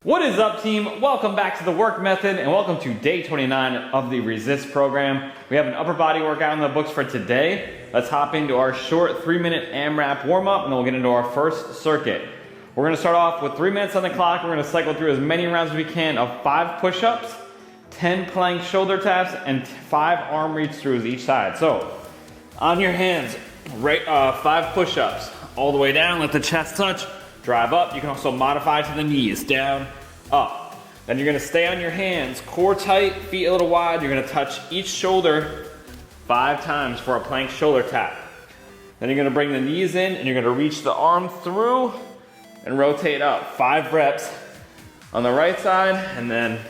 What is up, team? Welcome back to the work method and welcome to day 29 of the resist program. We have an upper body workout in the books for today. Let's hop into our short 3-minute AMRAP warm up and then we'll get into our first circuit. We're going to start off with 3 minutes on the clock. We're going to cycle through as many rounds as we can of 5 push-ups, 10 plank shoulder taps, and 5 arm reach throughs each side. So on your hands, 5 push-ups all the way down, let the chest touch. Drive up. You can also modify to the knees. Down, up. Then you're going to stay on your hands, core tight, feet a little wide. You're going to touch each shoulder 5 times for a plank shoulder tap. Then you're going to bring the knees in and you're going to reach the arm through and rotate up. 5 reps on the right side and then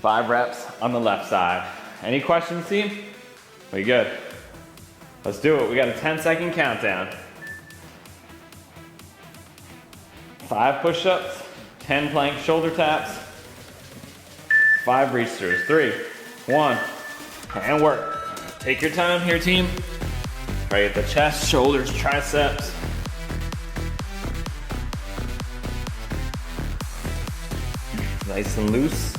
5 reps on the left side. Any questions, team? We good? Let's do it. We got a 10-second countdown. 5 push-ups, 10 plank shoulder taps, 5 reach throughs. 3, 1, and work. Take your time here, team. Try to get the chest, shoulders, triceps. Nice and loose.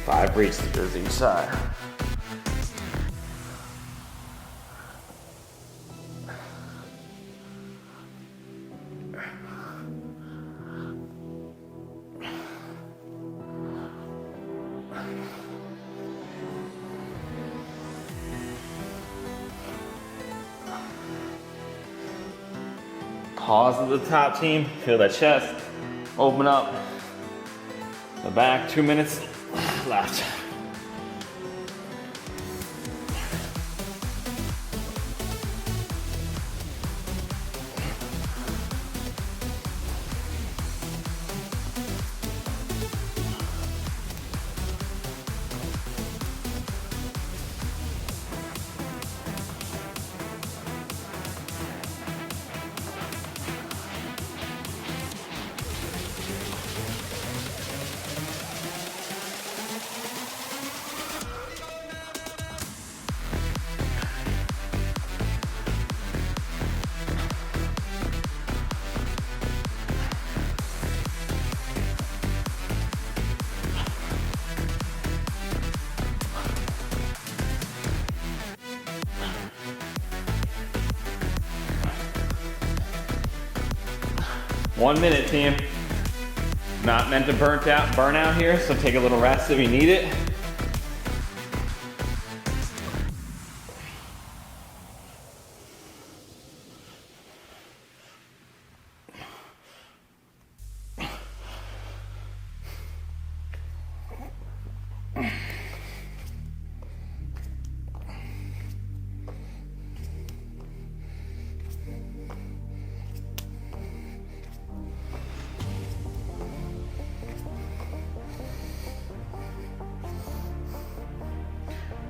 Five reach throughs each side. Pause at the top, team. Feel that chest open up. The back, 2 minutes left. One minute, team. Not meant to burn out here, so take a little rest if you need it.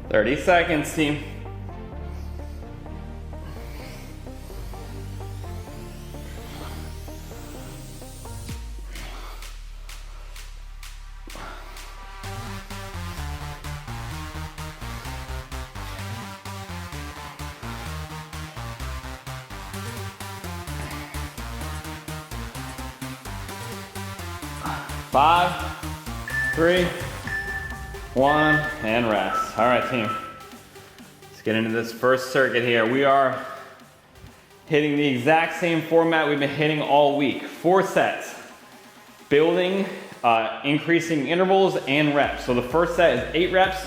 Thirty seconds, team. Five, 3, 1, and rest. All right, team. Let's get into this first circuit here. We are hitting the exact same format we've been hitting all week. 4 sets. Building, increasing intervals and reps. So the first set is 8 reps.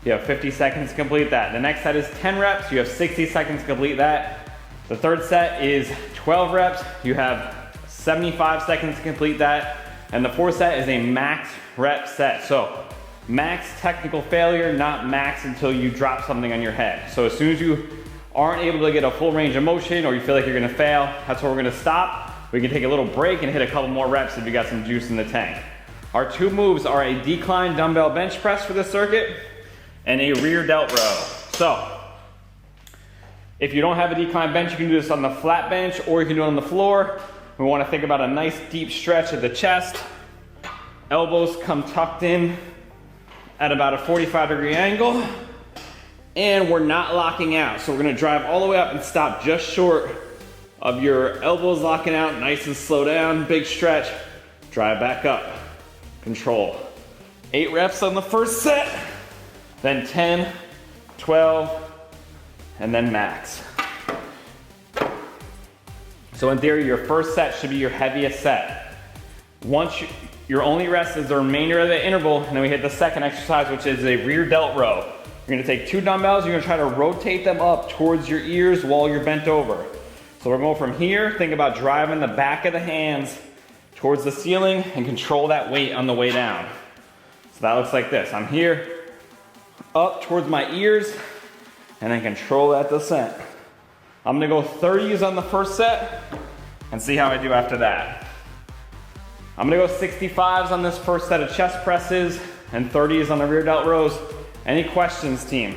You have 50 seconds to complete that. The next set is 10 reps. You have 60 seconds to complete that. The third set is 12 reps. You have 75 seconds to complete that. And the fourth set is a max rep set. So max technical failure, not max until you drop something on your head. So as soon as you aren't able to get a full range of motion or you feel like you're gonna fail, that's where we're gonna stop. We can take a little break and hit a couple more reps if you got some juice in the tank. Our 2 moves are a decline dumbbell bench press for this circuit and a rear delt row. So if you don't have a decline bench, you can do this on the flat bench or you can do it on the floor. We want to think about a nice deep stretch of the chest. Elbows come tucked in at about a 45-degree angle. And we're not locking out. So we're gonna drive all the way up and stop just short of your elbows locking out. Nice and slow down, big stretch. Drive back up, control. 8 reps on the first set, then 10, 12, and then max. So in theory, your first set should be your heaviest set. Once your only rest is the remainder of the interval, and then we hit the second exercise, which is a rear delt row. You're gonna take 2 dumbbells, you're gonna try to rotate them up towards your ears while you're bent over. So we're going from here, think about driving the back of the hands towards the ceiling and control that weight on the way down. So that looks like this. I'm here, up towards my ears, and then control that descent. I'm gonna go 30s on the first set and see how I do after that. I'm gonna go 65s on this first set of chest presses and 30s on the rear delt rows. Any questions, team?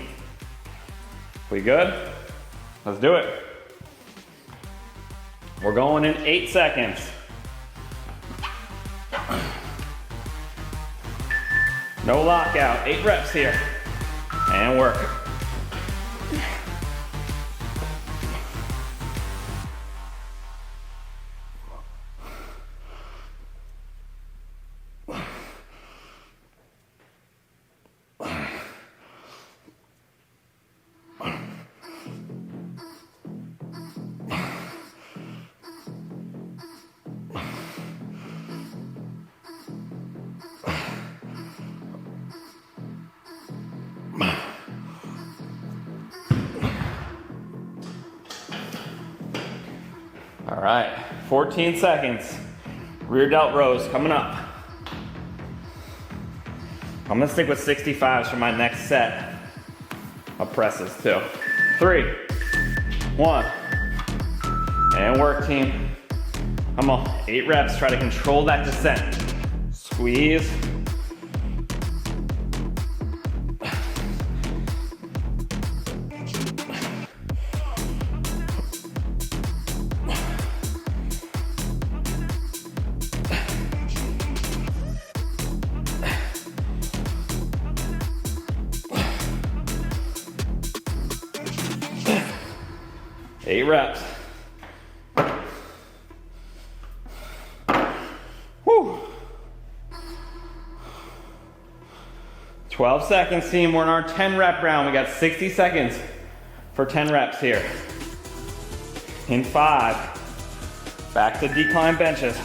We good? Let's do it. We're going in 8 seconds. No lockout, 8 reps here. And work. All right, 14 seconds. Rear delt rows coming up. I'm gonna stick with 65s for my next set of presses too. 3, 1, and work, team. Come on, 8 reps, try to control that descent. Squeeze. Eight reps. Whew. 12 seconds, team. We're in our 10 rep round. We got 60 seconds for 10 reps here. In 5. Back to decline benches.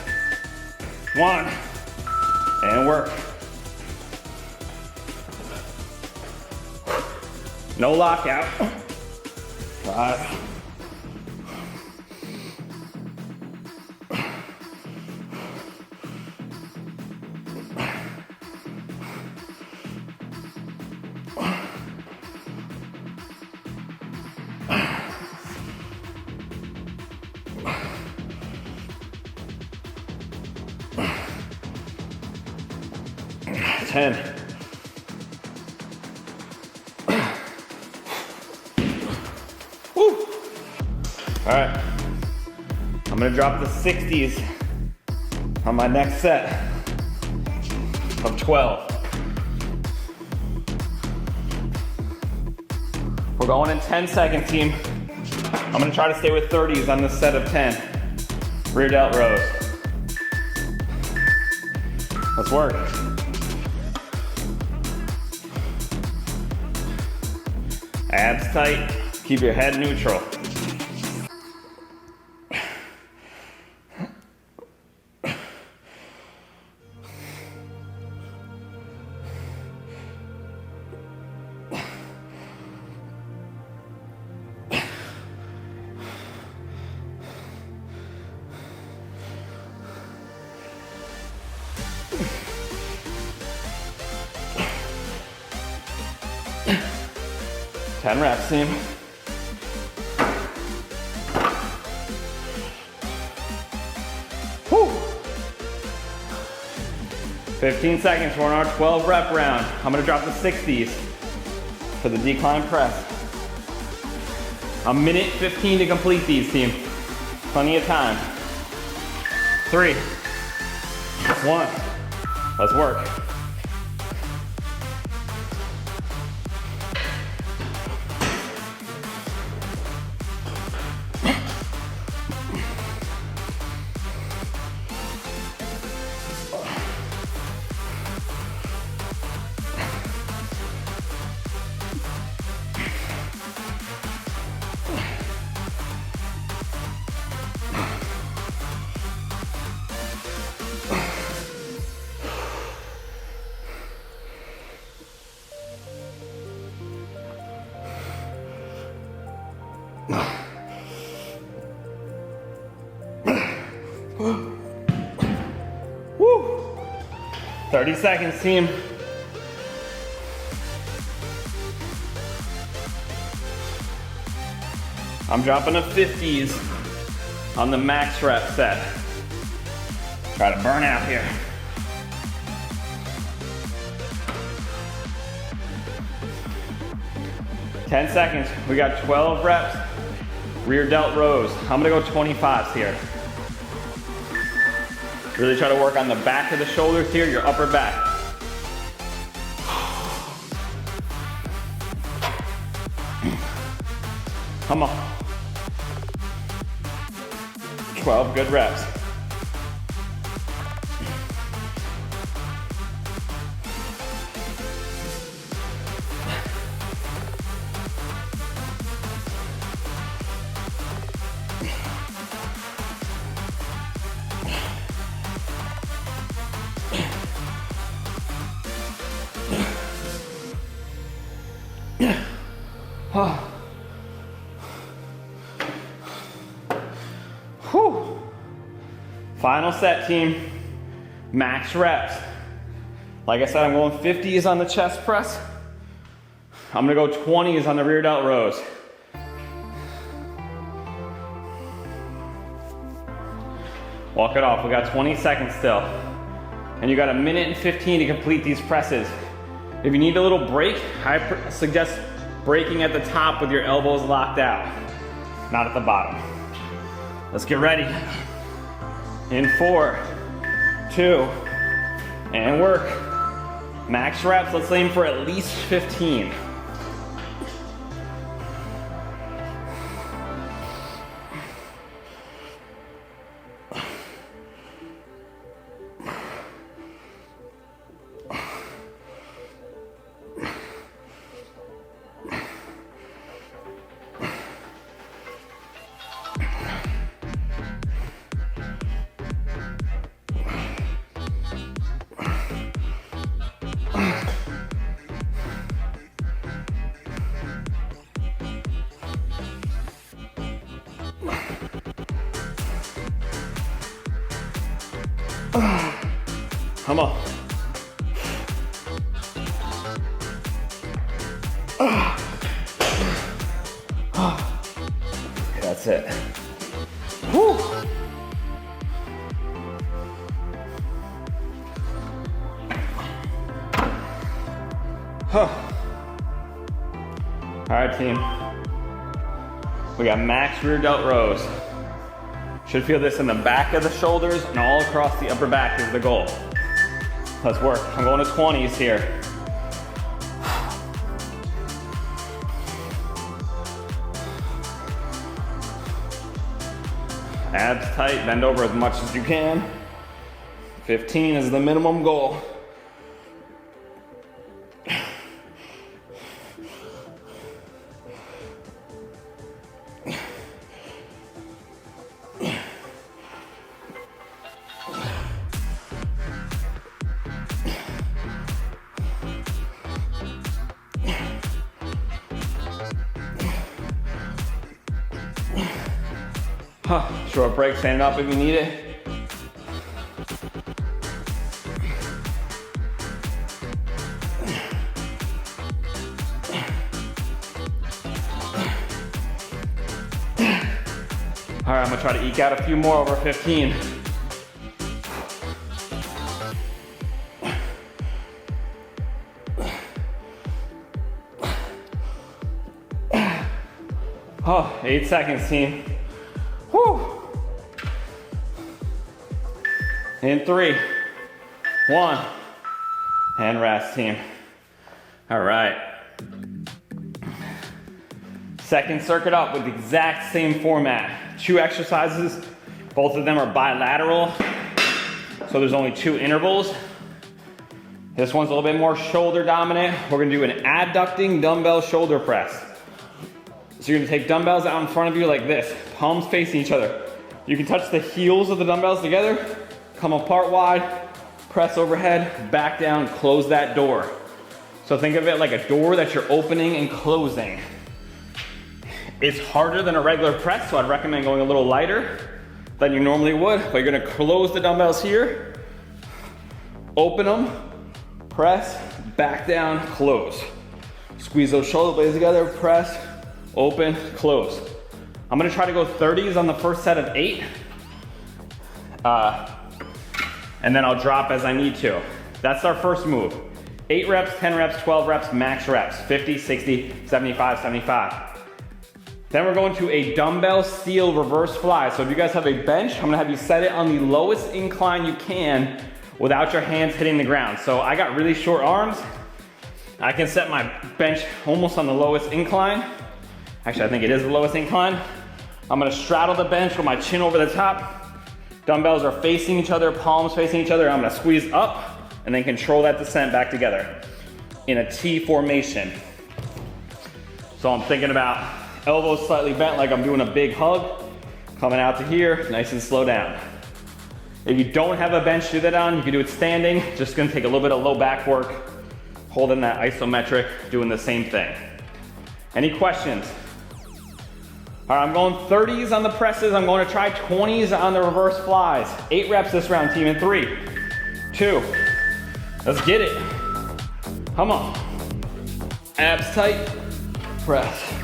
1. And work. No lockout. 5. 10. Woo. All right, I'm gonna drop the 60s on my next set of 12. We're going in 10 seconds, team. I'm gonna try to stay with 30s on this set of 10. Rear delt rows. Let's work. Abs tight, keep your head neutral. Ten reps, team. Whew. 15 seconds, we're on our 12 rep round. I'm gonna drop the 60s for the decline press. A minute 15 to complete these, team. Plenty of time. 3, 1. Let's work. Woo! 30 seconds, team. I'm dropping a 50s on the max rep set. Try to burn out here. Ten seconds. We got 12 reps. Rear delt rows. I'm gonna go 25s here. Really try to work on the back of the shoulders here, your upper back. Come on. 12 good reps. Whew. Final set, team. Max reps. Like I said, I'm going 50s on the chest press. I'm gonna go 20s on the rear delt rows. Walk it off. We got 20 seconds still. And you got a minute and 15 to complete these presses. If you need a little break, I suggest breaking at the top with your elbows locked out, not at the bottom. Let's get ready. In 4, 2, and work. Max reps, let's aim for at least 15. Come on. That's it. Whew. Huh. All right, team. We got max rear delt rows. Should feel this in the back of the shoulders and all across the upper back is the goal. Let's work. I'm going to 20s here. Abs tight, bend over as much as you can. 15 is the minimum goal. Short break, stand up if you need it. All right, I'm gonna try to eke out a few more over 15. Oh, 8 seconds, team. Whew. In 3, 1, and rest, team. All right. Second circuit up with the exact same format. 2 exercises, both of them are bilateral, so there's only 2 intervals. This one's a little bit more shoulder dominant. We're gonna do an adducting dumbbell shoulder press. So you're gonna take dumbbells out in front of you like this, palms facing each other. You can touch the heels of the dumbbells together, come apart wide, press overhead, back down, close that door. So think of it like a door that you're opening and closing. It's harder than a regular press, so I'd recommend going a little lighter than you normally would, but you're gonna close the dumbbells here, open them, press, back down, close. Squeeze those shoulder blades together, press, open, close. I'm gonna try to go 30s on the first set of 8, and then I'll drop as I need to. That's our first move. 8 reps, 10 reps, 12 reps, max reps, 50, 60, 75, 75. Then we're going to a dumbbell seal reverse fly. So if you guys have a bench, I'm gonna have you set it on the lowest incline you can without your hands hitting the ground. So I got really short arms. I can set my bench almost on the lowest incline. Actually, I think it is the lowest incline. I'm gonna straddle the bench with my chin over the top. Dumbbells are facing each other, palms facing each other. I'm gonna squeeze up and then control that descent back together in a T formation. So I'm thinking about elbows slightly bent like I'm doing a big hug, coming out to here, nice and slow down. If you don't have a bench to do that on, you can do it standing. Just gonna take a little bit of low back work, holding that isometric, doing the same thing. Any questions? All right, I'm going 30s on the presses. I'm going to try 20s on the reverse flies. 8 reps this round, team, in 3, 2, let's get it. Come on. Abs tight, press.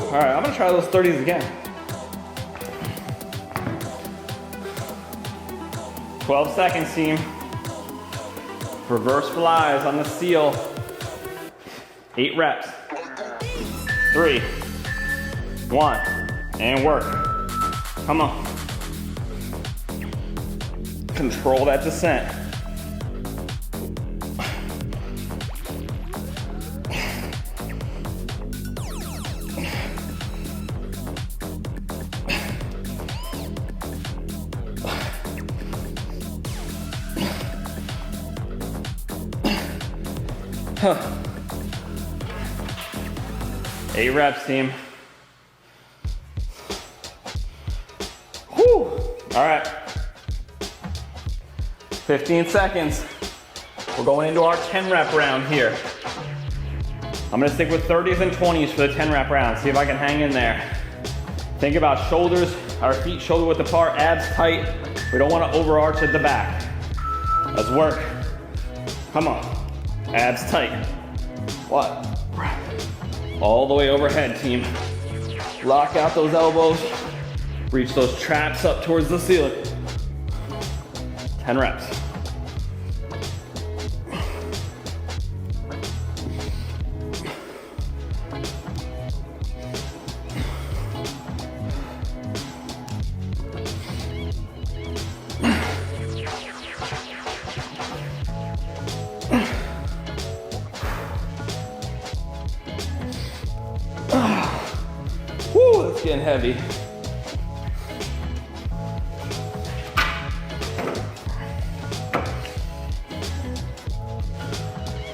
All right, I'm gonna try those 30s again. 12 seconds, team. Reverse flies on the seal. 8 reps. 3, 1, and work. Come on. Control that descent. Huh. 8 reps, team. Whew. All right. 15 seconds. We're going into our 10 rep round here. I'm gonna stick with 30s and 20s for the 10 rep round. See if I can hang in there. Think about shoulders, our feet shoulder width apart, abs tight. We don't wanna overarch at the back. Let's work. Come on. Abs tight. What? All the way overhead, team. Lock out those elbows. Reach those traps up towards the ceiling. 10 reps. Woo, that's getting heavy.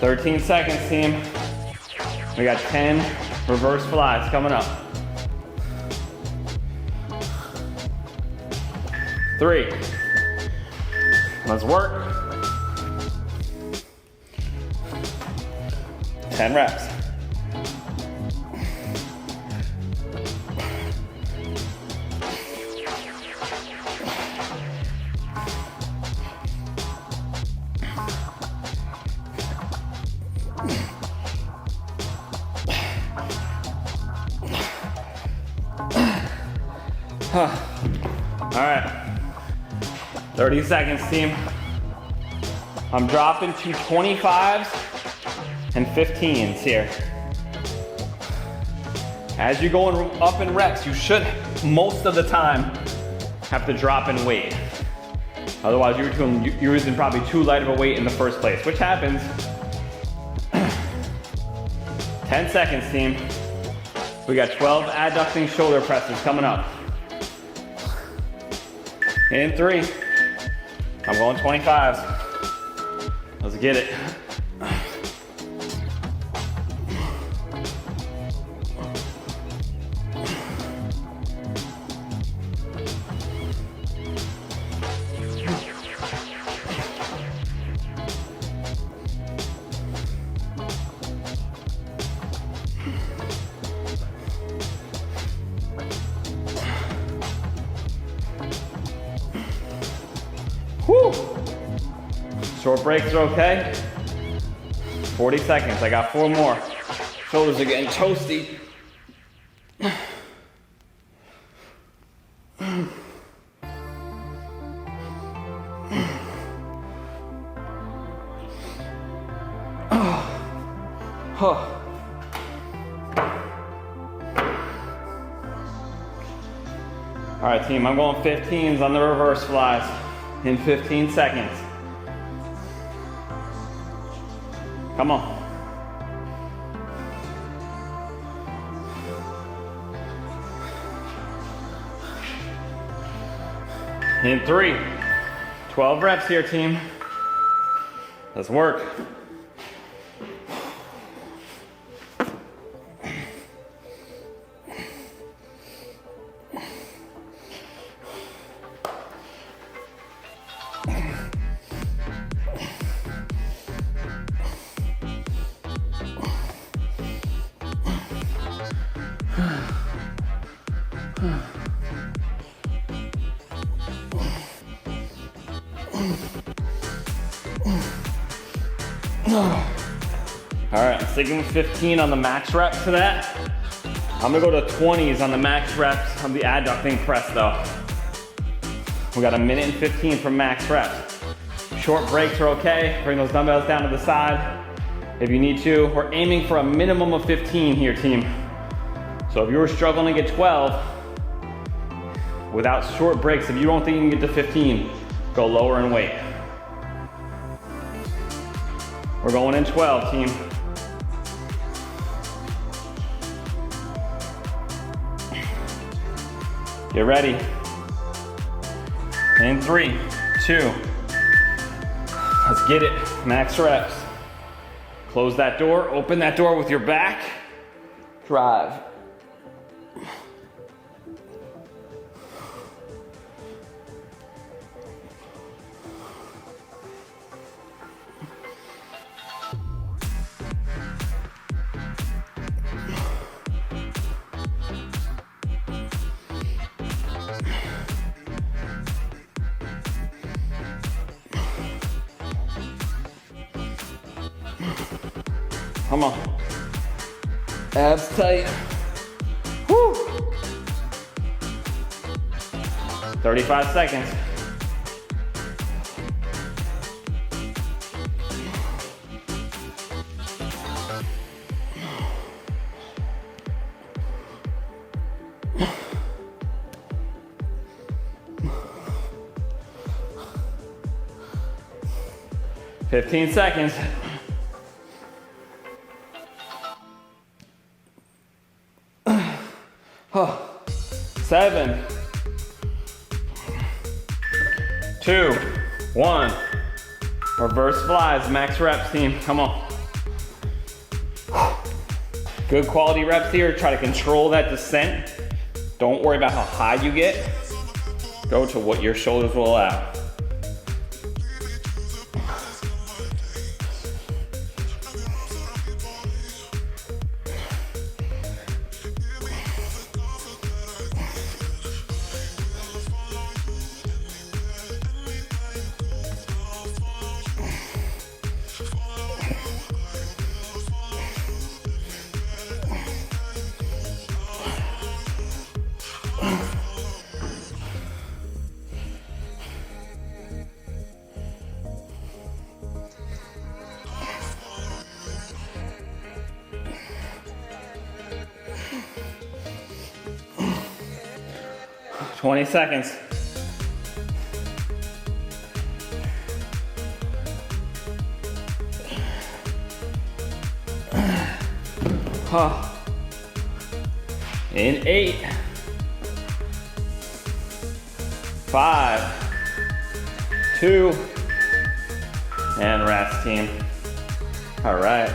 "13 seconds, team. We got 10 reverse flies coming up. 3. Let's work. 10 reps. All right, 30 seconds, team. I'm dropping to 25s and 15s here. As you're going up in reps, you should, most of the time, have to drop in weight. Otherwise, you're using probably too light of a weight in the first place, which happens. 10 seconds, team. We got 12 adducting shoulder presses coming up. In 3. I'm going 25s. Let's get it. Whew. Short breaks are okay. 40 seconds, I got 4 more. Shoulders are getting toasty. All right, team, I'm going 15s on the reverse flies in 15 seconds. Come on. In 3, 12 reps here, team. Let's work. All right, sticking with 15 on the max reps to that. I'm gonna go to 20s on the max reps of the adducting press though. We got 1 minute and 15 for max reps. Short breaks are okay. Bring those dumbbells down to the side if you need to. We're aiming for a minimum of 15 here, team. So if you were struggling to get 12, without short breaks, if you don't think you can get to 15, go lower in weight. We're going in 12, team. Get ready. In 3, 2. Let's get it. Max reps. Close that door. Open that door with your back. Drive. Come on. Abs tight. Woo. 35 seconds. Fifteen seconds. 7, 2, 1. Reverse flies, max reps, team. Come on. Good quality reps here. Try to control that descent. Don't worry about how high you get. Go to what your shoulders will allow. 20 seconds. In 8, 5, 2, and rest, team. All right.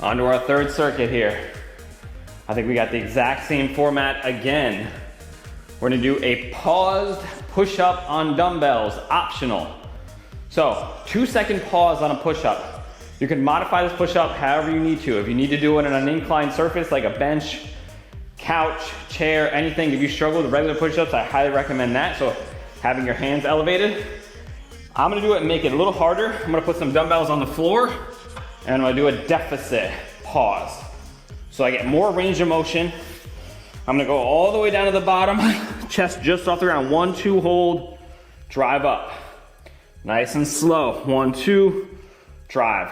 On to our third circuit here. I think we got the exact same format again. We're gonna do a paused push-up on dumbbells, optional. So, 2-second pause on a push-up. You can modify this push-up however you need to. If you need to do it on an inclined surface like a bench, couch, chair, anything. If you struggle with regular push-ups, I highly recommend that. So having your hands elevated. I'm gonna do it and make it a little harder. I'm gonna put some dumbbells on the floor and I'm gonna do a deficit pause. So I get more range of motion. I'm gonna go all the way down to the bottom, chest just off the ground. 1, 2, hold, drive up. Nice and slow. 1, 2, drive.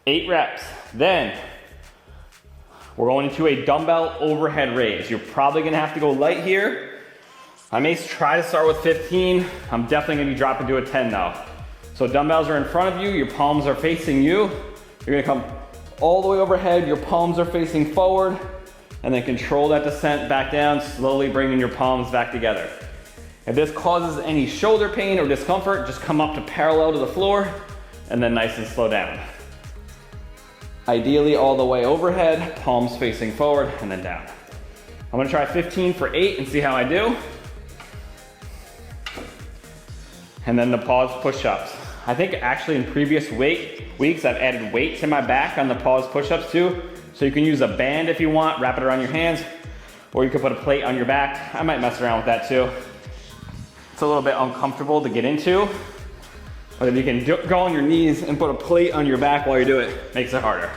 8 reps. Then we're going into a dumbbell overhead raise. You're probably gonna have to go light here. I may try to start with 15. I'm definitely gonna be dropping to a 10 though. So dumbbells are in front of you, your palms are facing you. You're gonna come all the way overhead, your palms are facing forward, and then control that descent back down, slowly bringing your palms back together. If this causes any shoulder pain or discomfort, just come up to parallel to the floor, and then nice and slow down. Ideally all the way overhead, palms facing forward, and then down. I'm gonna try 15 for 8 and see how I do. And then the pause push-ups. I think actually in previous weeks I've added weight to my back on the pause push-ups too. So you can use a band if you want, wrap it around your hands, or you can put a plate on your back. I might mess around with that too. It's a little bit uncomfortable to get into, but if you can go on your knees and put a plate on your back while you do it, makes it harder.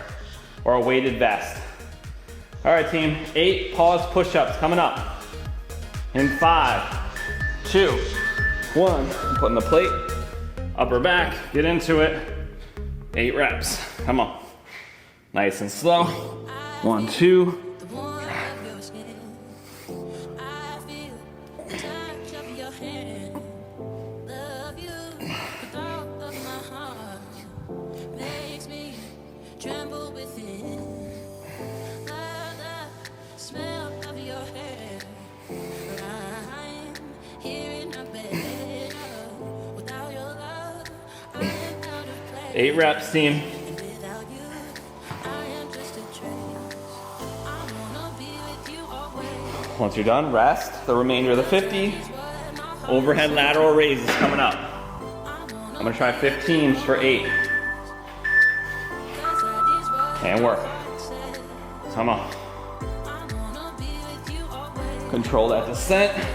Or a weighted vest. All right team, 8 pause push-ups coming up. In 5, 2, 1, I'm putting the plate, upper back, get into it. 8 reps, come on. Nice and slow. 1, 2. Eight reps, team. Once you're done, rest. The remainder of the 50. Overhead lateral raises coming up. I'm gonna try 15s for 8. And work. Come on. Control that descent.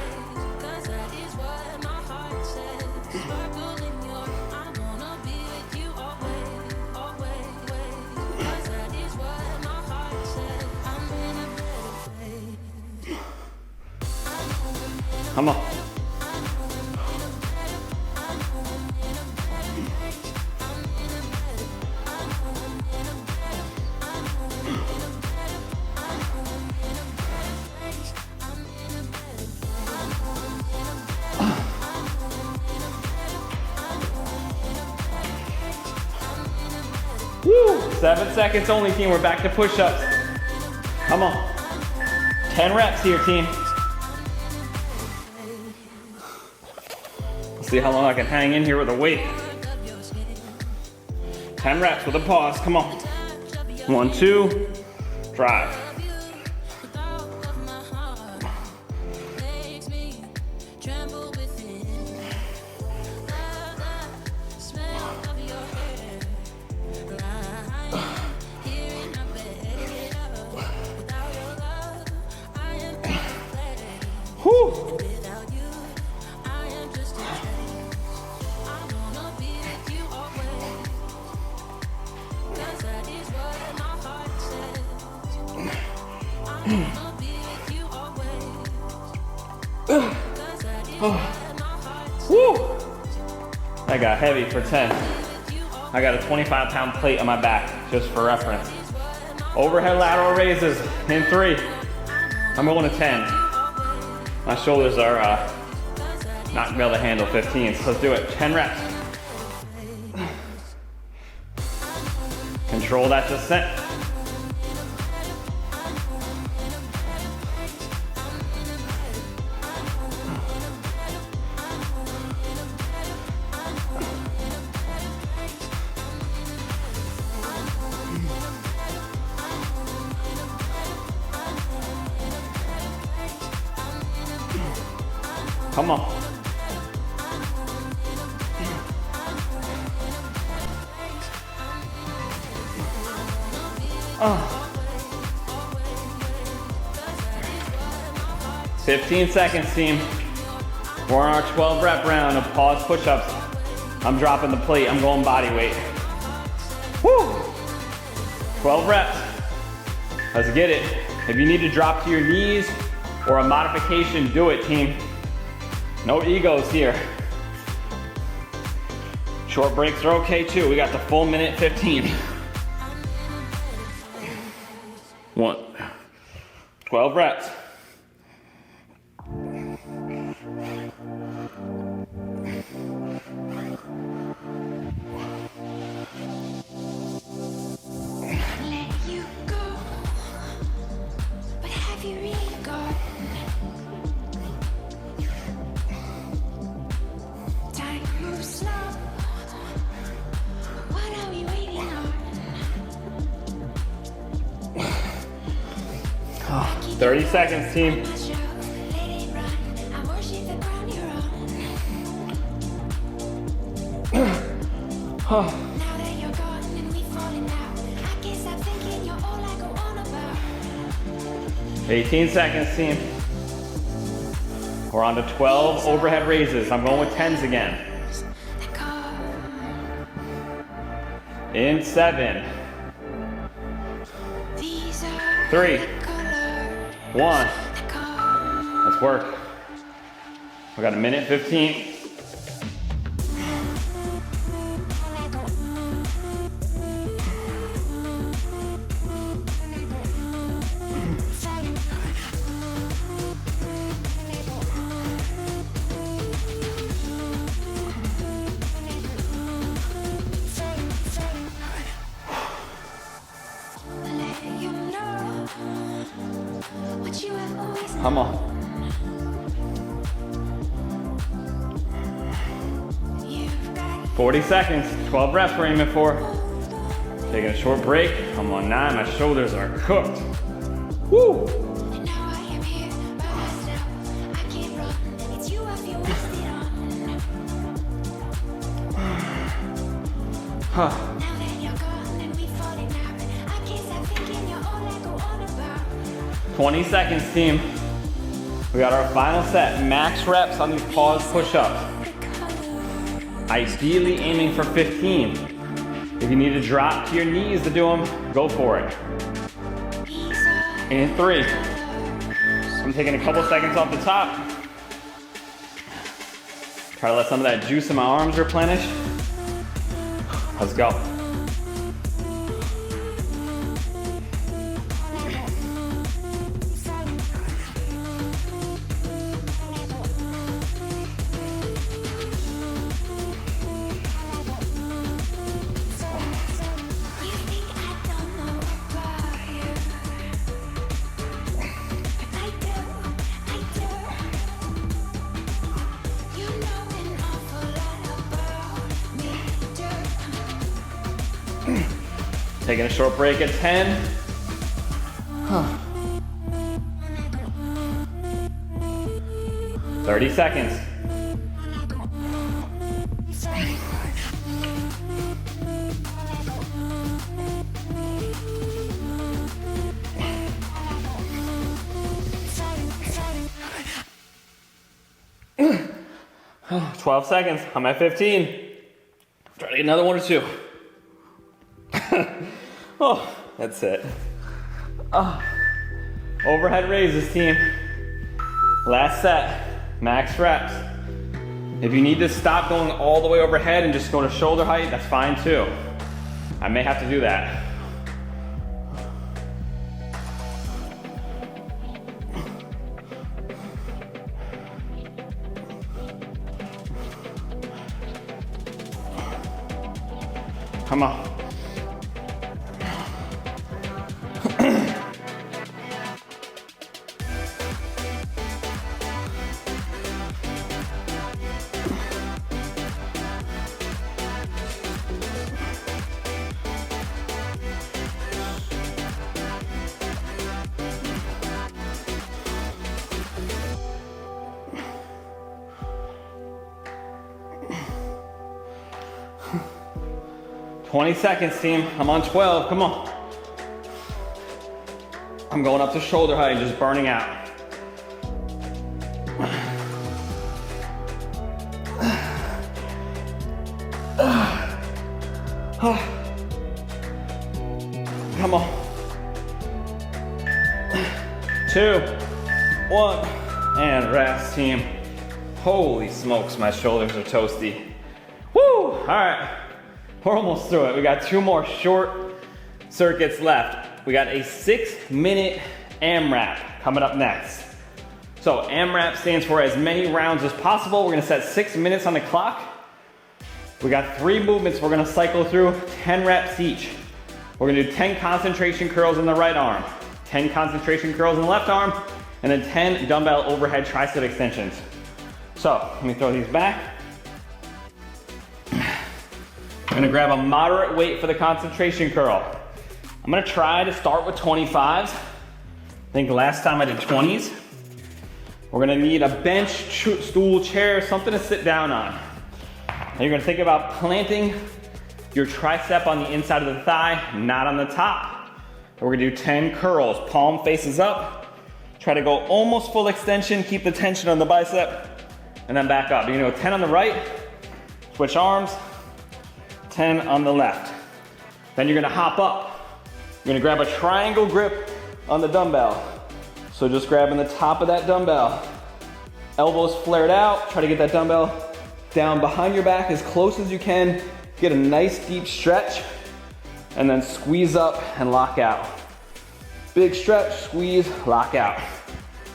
Come on. Woo! 7 seconds only, team. We're back to push-ups. Come on. 10 reps here, team. See how long I can hang in here with a weight. 10 reps with a pause, come on. 1, 2, drive. Whew. Woo! That got heavy for 10. I got a 25-pound plate on my back, just for reference. Overhead lateral raises in 3, I'm going to 10. My shoulders are not gonna be able to handle 15, so let's do it. 10 reps. Control that descent. Come on. Oh. 15 seconds, team. We're on our 12 rep round of pause push-ups. I'm dropping the plate, I'm going body weight. Woo! 12 reps. Let's get it. If you need to drop to your knees or a modification, do it, team. No egos here. Short breaks are okay too. We got the full minute 15. 12 reps. Oh, 30 seconds, team. Oh. 18 seconds, team. We're on to 12 overhead raises. I'm going with 10s again. In 7, 3, 1. Let's work. We got a minute 15. Come on. "40 seconds, 12 reps we're aiming for. Taking a short break. I'm on 9, my shoulders are cooked. Woo! Huh. 20 seconds, team. We got our final set, max reps on these pause push-ups. Ideally aiming for 15. If you need to drop to your knees to do them, go for it. In 3. I'm taking a couple seconds off the top. Try to let some of that juice in my arms replenish. Let's go. Taking a short break at 10. Huh. 30 seconds. Oh, 12 seconds. I'm at 15. Try to get another 1 or 2. Oh, that's it. Oh. Overhead raises, team. Last set, max reps. If you need to stop going all the way overhead and just go to shoulder height, that's fine too. I may have to do that. Come on. 20 seconds, team. I'm on 12, come on. I'm going up to shoulder height, just burning out. Come on. 2, 1, and rest, team. Holy smokes, my shoulders are toasty. Woo! All right, we're almost through it. We got 2 more short circuits left. We got a 6-minute AMRAP coming up next. So AMRAP stands for as many rounds as possible. We're gonna set 6 minutes on the clock. We got 3 movements we're gonna cycle through, 10 reps each. We're gonna do 10 concentration curls in the right arm, 10 concentration curls in the left arm, and then 10 dumbbell overhead tricep extensions. So let me throw these back. I'm gonna grab a moderate weight for the concentration curl. I'm gonna try to start with 25s. I think last time I did 20s. We're gonna need a bench, stool, chair, something to sit down on. Now you're gonna think about planting your tricep on the inside of the thigh, not on the top. And we're gonna do 10 curls, palm faces up. Try to go almost full extension, keep the tension on the bicep, and then back up. You're gonna go 10 on the right, switch arms, 10 on the left. Then you're gonna hop up. You're gonna grab a triangle grip on the dumbbell. So just grabbing the top of that dumbbell. Elbows flared out, try to get that dumbbell down behind your back as close as you can. Get a nice deep stretch, and then squeeze up and lock out. Big stretch, squeeze, lock out.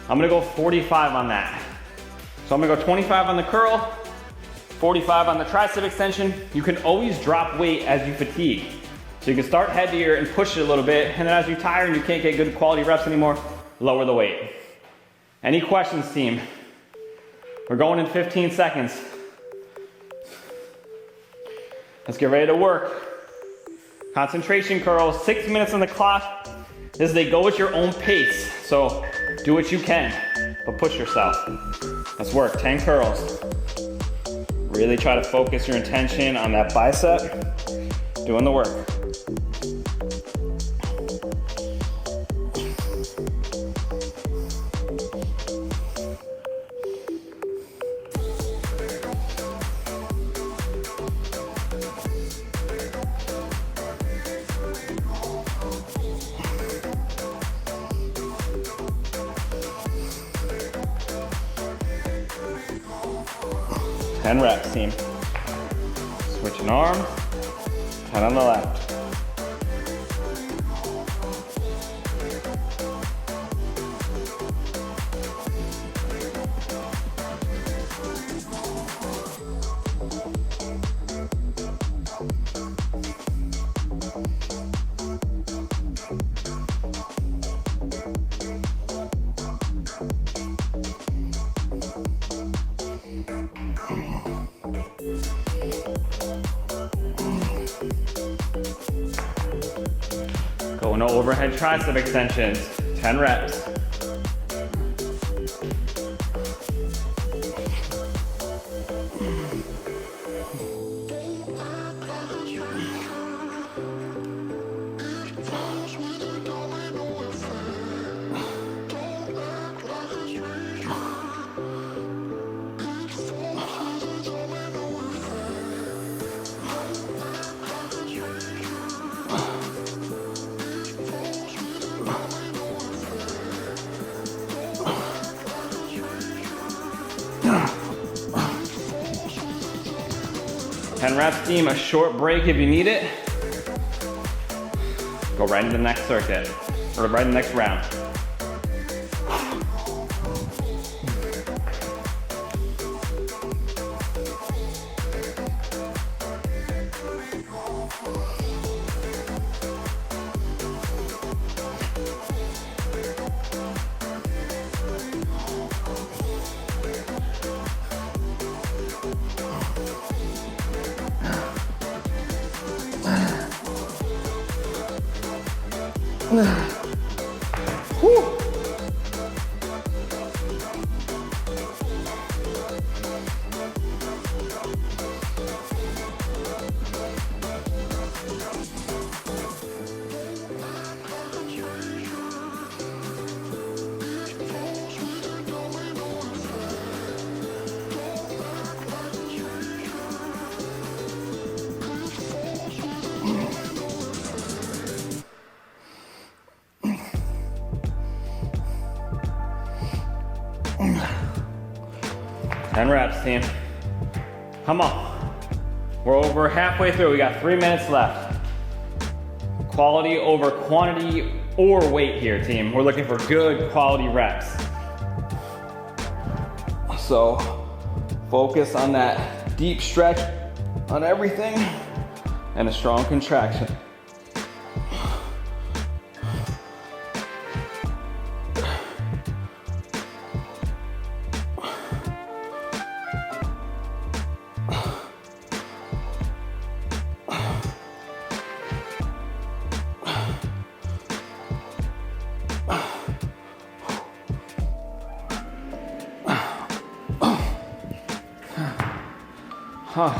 I'm gonna go 45 on that. So I'm gonna go 25 on the curl, 45 on the tricep extension. You can always drop weight as you fatigue. So you can start heavier and push it a little bit, and then as you tire and you can't get good quality reps anymore, lower the weight. Any questions, team? We're going in 15 seconds. Let's get ready to work. Concentration curls, 6 minutes on the clock. This they go at your own pace, so do what you can, but push yourself. Let's work, 10 curls. Really try to focus your intention on that bicep, doing the work. Ten reps, team. Switching arms, 10 on the left. Going to overhead tricep extensions, 10 reps. Ten reps, team, a short break if you need it. Go right into the next circuit, or right in the next round. Whew. Ten reps, team. Come on. We're over halfway through. We got 3 minutes left. Quality over quantity or weight here, team. We're looking for good quality reps. So focus on that deep stretch on everything and a strong contraction. Huh.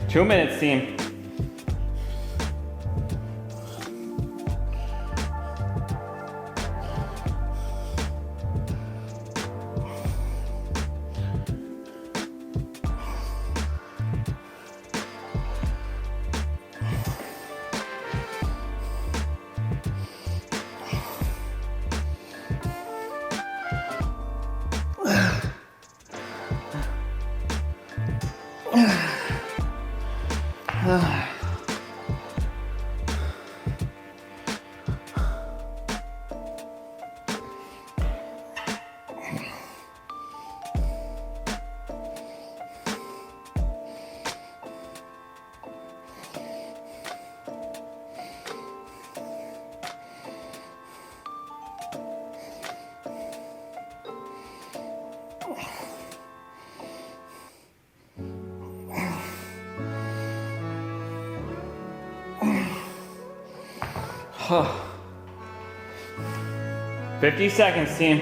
Two minutes, team. Huh. 50 seconds, team.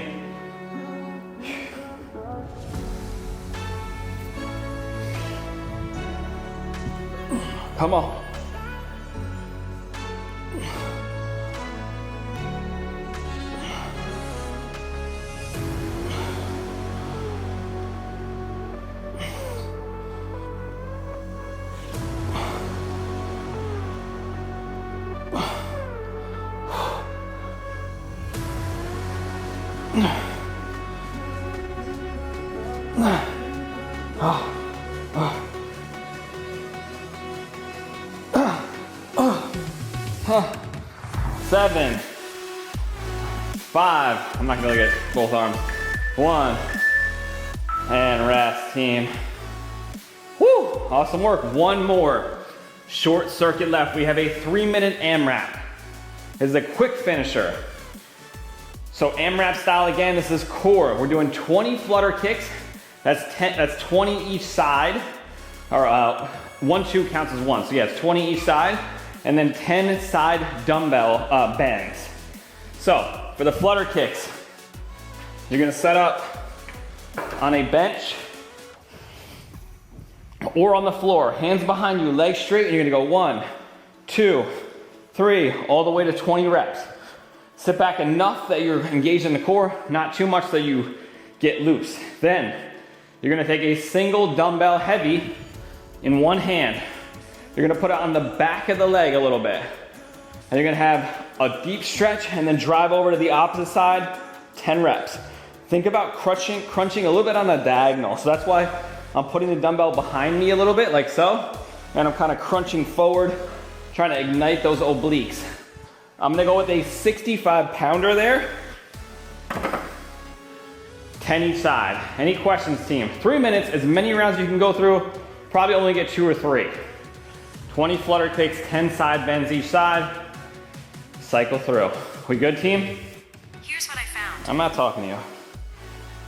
Come on. Seven, 5, I'm not gonna get both arms. 1, and rest, team. Woo, awesome work. One more short circuit left. We have a 3-minute AMRAP. This is a quick finisher. So AMRAP style again, this is core. We're doing 20 flutter kicks. That's 20 each side, or 1, 2 counts as 1. So yeah, it's 20 each side, and then 10 side dumbbell bends. So for the flutter kicks, you're gonna set up on a bench or on the floor, hands behind you, legs straight, and you're gonna go 1, 2, 3, all the way to 20 reps. Sit back enough that you're engaged in the core, not too much that you get loose. Then you're gonna take a single dumbbell heavy in one hand. You're gonna put it on the back of the leg a little bit. And you're gonna have a deep stretch and then drive over to the opposite side, 10 reps. Think about crunching a little bit on the diagonal. So that's why I'm putting the dumbbell behind me a little bit, like so. And I'm kind of crunching forward, trying to ignite those obliques. I'm gonna go with a 65 pounder there. 10 each side. Any questions, team? 3 minutes, as many rounds as you can go through. Probably only get 2 or 3. 20 flutter kicks, 10 side bends each side. Cycle through. We good, team? Here's what I found. I'm not talking to you.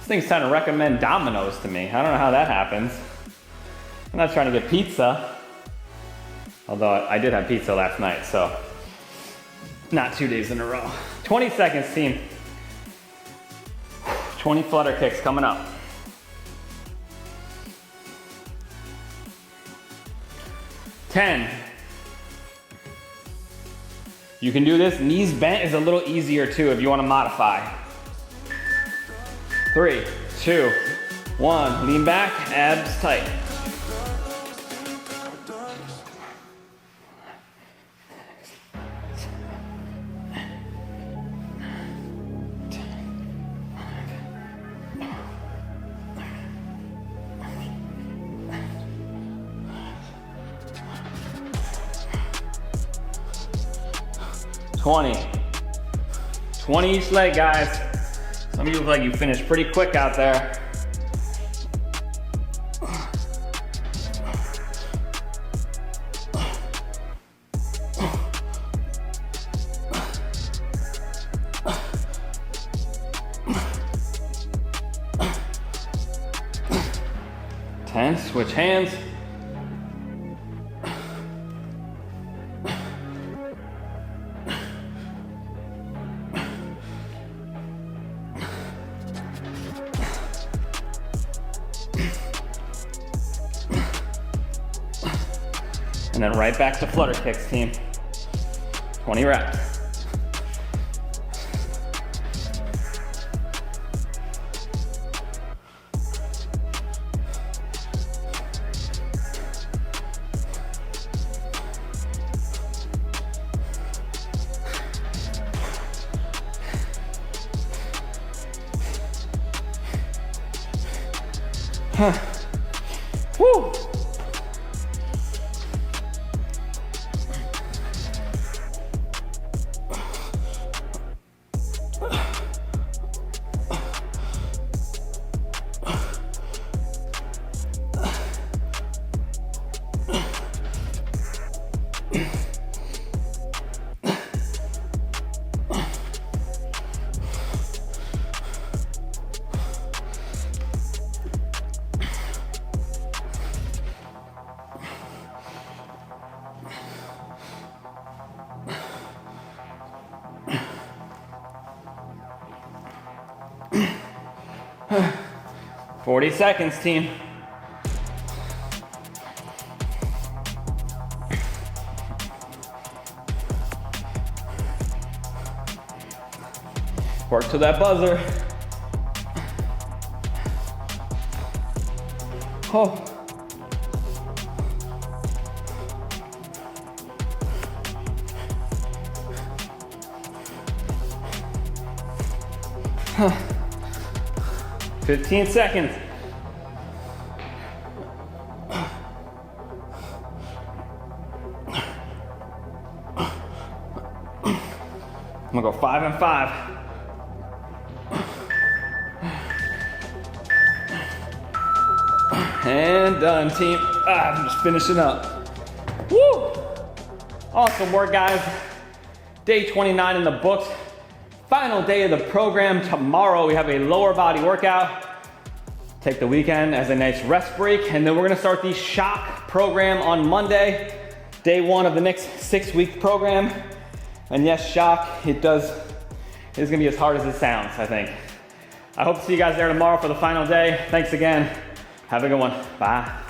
This thing's trying to recommend Domino's to me. I don't know how that happens. I'm not trying to get pizza. Although I did have pizza last night, so not 2 days in a row. 20 seconds, team. 20 flutter kicks coming up. 10. You can do this. Knees bent is a little easier too if you want to modify. 3, 2, 1. Lean back, abs tight. Twenty each leg, guys. Some of you look like you finished pretty quick out there. Ten, switch hands. And then right back to flutter kicks, team. 20 reps. Woo! Forty seconds, team. Work to that buzzer. Oh. Huh. 15 seconds. I'm gonna go 5 and 5. And done, team. I'm just finishing up. Woo! Awesome work, guys. Day 29 in the books. Final day of the program. Tomorrow we have a lower body workout. Take the weekend as a nice rest break, and then we're gonna start the shock program on Monday, day 1 of the next 6-week program. And yes, shock, it's gonna be as hard as it sounds, I think. I hope to see you guys there tomorrow for the final day. Thanks again. Have a good one. Bye.